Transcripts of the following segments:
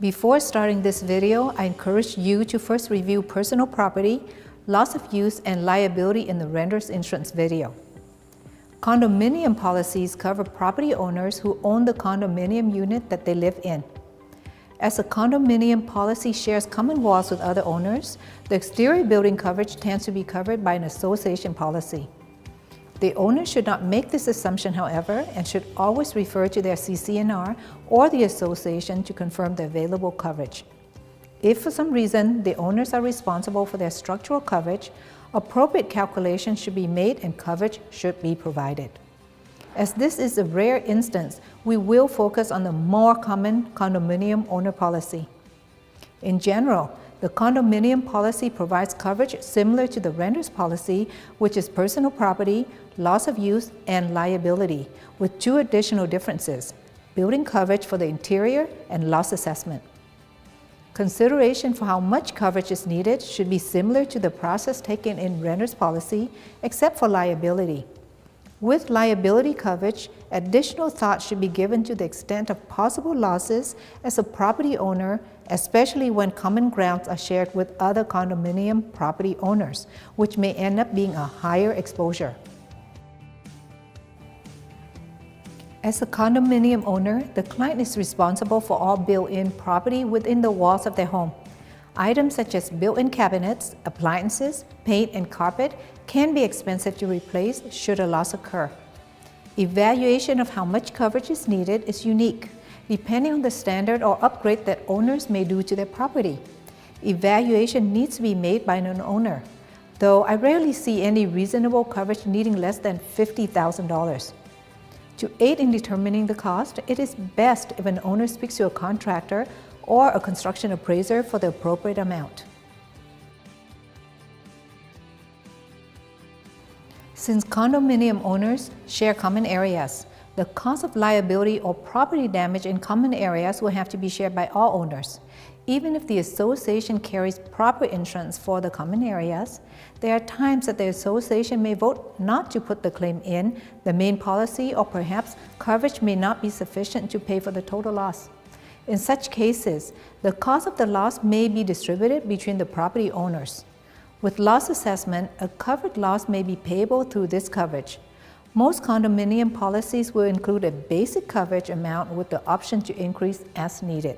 Before starting this video, I encourage you to first review personal property, loss of use, and liability in the renter's insurance video. Condominium policies cover property owners who own the condominium unit that they live in. As a condominium policy shares common walls with other owners, the exterior building coverage tends to be covered by an association policy. The owner should not make this assumption, however, and should always refer to their CC&R or the association to confirm the available coverage. If for some reason the owners are responsible for their structural coverage, appropriate calculations should be made and coverage should be provided. As this is a rare instance, we will focus on the more common condominium owner policy. In general, the condominium policy provides coverage similar to the renter's policy, which is personal property, loss of use, and liability, with two additional differences: building coverage for the interior and loss assessment. Consideration for how much coverage is needed should be similar to the process taken in renter's policy, except for liability. With liability coverage, additional thought should be given to the extent of possible losses as a property owner, especially when common grounds are shared with other condominium property owners, which may end up being a higher exposure. As a condominium owner, the client is responsible for all built-in property within the walls of their home. Items such as built-in cabinets, appliances, paint, and carpet can be expensive to replace should a loss occur. Evaluation of how much coverage is needed is unique, depending on the standard or upgrade that owners may do to their property. Evaluation needs to be made by an owner, though I rarely see any reasonable coverage needing less than $50,000. To aid in determining the cost, it is best if an owner speaks to a contractor or a construction appraiser for the appropriate amount. Since condominium owners share common areas, the cost of liability or property damage in common areas will have to be shared by all owners. Even if the association carries proper insurance for the common areas, there are times that the association may vote not to put the claim in the main policy, or perhaps coverage may not be sufficient to pay for the total loss. In such cases, the cost of the loss may be distributed between the property owners. With loss assessment, a covered loss may be payable through this coverage. Most condominium policies will include a basic coverage amount with the option to increase as needed.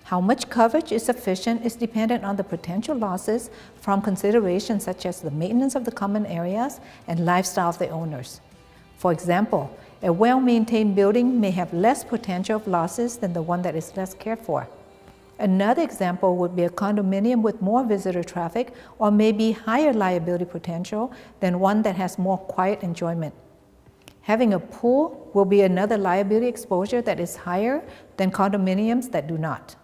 How much coverage is sufficient is dependent on the potential losses from considerations such as the maintenance of the common areas and lifestyle of the owners. For example, a well-maintained building may have less potential of losses than the one that is less cared for. Another example would be a condominium with more visitor traffic or maybe higher liability potential than one that has more quiet enjoyment. Having a pool will be another liability exposure that is higher than condominiums that do not.